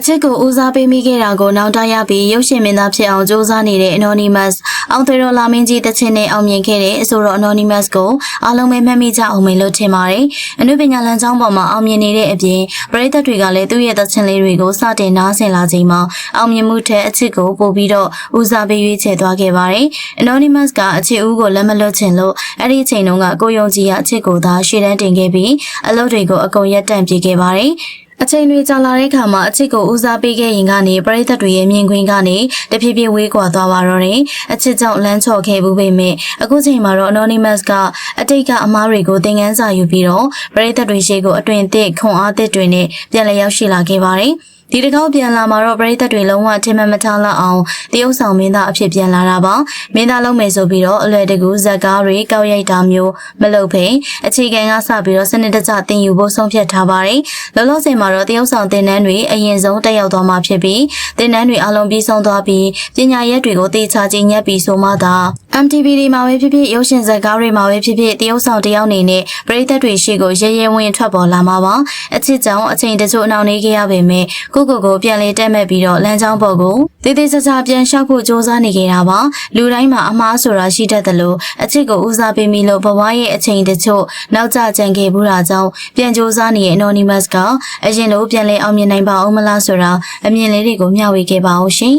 ချစ်ကိုဦးစားပေးမိခဲ့တာကိုနောက်တရပြီးရုပ်ရှင်မင်းသားဖြစ်အောင်စူးစမ်းနေတဲ့ Anonymous အောင်သေးတော်လာမင်းကြီးတချင်းနဲ့အောင်မြင်ခဲ့တဲ့အဆိုတော် Anonymous ကိုအားလုံးပဲမှတ်မိကြအောင်မယ်လို့ထင်ပါတယ်။အနုပညာလမ်းကြောင်းပေါ်မှာအောင်မြင်နေတဲ့အပြင်ပရိသတ်တွေကလည်းသူ့ရဲ့တချင်းလေးတွေကိုစတင်နားဆင်လာချိန်မှာအောင်မြင်မှုထက်အချစ်ကိုပို့ပြီးတော့ဦးစားပေးရွေးချယ်သွားခဲ့ပါတယ်။ Anonymous ကအချစ်ဦးကိုလက်မလွတ်ချင်လို့အဲ့ဒီအချိန်တုန်းကကိုယုံကြည်ကအချစ်ကိုသာရှေ့တန်းတင်ခဲ့ပြီးအလုပ်တွေကိုအကုန်ရပ်တန့်ပြေခဲ့ပါတယ်။အချိန်တွေကြာလာတဲ့အခါမှာအချစ်ကိုဦးစားပေးခဲ့ရင်ကနေပရိသတ်တွေရဲ့မြင်ကွင်းကနေတဖြည်းဖြည်းဝေးကွာသွားပါတော့တယ်။အချစ်ကြောင့်လမ်းချော်ခဲ့ဘူးပေမဲ့အခုချိန်မှာတော့ Anonymous ကအတိတ်ကအမားတွေကိုသင်ခန်းစာယူပြီးတော့ပရိသတ်တွေရှေ့ကိုအတွင်သစ်ခွန်အားသစ်တွေနဲ့ပြန်လည်ရောက်ရှိလာခဲ့ပါတယ်။ဒီတစ်ခေါက်ပြန်လာမှာတော့ပရိသတ်တွေလုံးဝထင်မှတ်မထားလောက်အောင်တရုပ်ဆောင်မင်းသားအဖြစ်ပြန်လာတာပါမင်းသားလုံးမယ်ဆိုပြီးတော့အလွယ်တကူဇက်ကားတွေကောက်ရိုက်တာမျိုးမလုပ်ဖိအခြေခံကစပြီးတော့စနစ်တကျသင်ယူဖို့ဆုံးဖြတ်ထားပါတယ်လောလောဆယ်မှာတော့တရုပ်ဆောင်သင်တန်းတွေအရင်ဆုံးတက်ရောက်သွားမှာဖြစ်ပြီးသင်တန်းတွေအလုံးပြီးဆုံးသွားပြီးပညာရက်တွေကိုတေချာကျင့်ညက်ပြီးဆိုမှသာ MTV တွေမှာပဲဖြစ်ဖြစ်ရုပ်ရှင်ဇက်ကားတွေမှာပဲဖြစ်ဖြစ်တရုပ်ဆောင်တယောက်အနေနဲ့ပရိသတ်တွေရှေ့ကိုရဲရဲဝံ့ထွက်ပေါ်လာမှာပါအချစ်ကြောင့်အချိန်တချို့အနှောင့်နှေးခဲ့ရပေမဲ့ကိုပြန်လေတက်မဲ့ပြီးတော့လမ်းကြောင်းပေါ်ကိုတေးသေးချာချာပြန်လျှောက်ဖို့စ조사နေကြတာပါလူတိုင်းမှာအမှားဆိုတာရှိတတ်တယ်လို့အချစ်ကိုဦးစားပေးမိလို့ဘဝရဲ့အချိန်တချို့နောက်ကျကြံခဲ့ဘူးတာကြောင့်ပြန်စ조사နေတဲ့ Anonymous ကအရင်လိုပြန်လေအောင်မြင်နိုင်ပါအောင်မလားဆိုတာအမြင်လေးတွေကိုမျှဝေခဲ့ပါအောင်ရှင်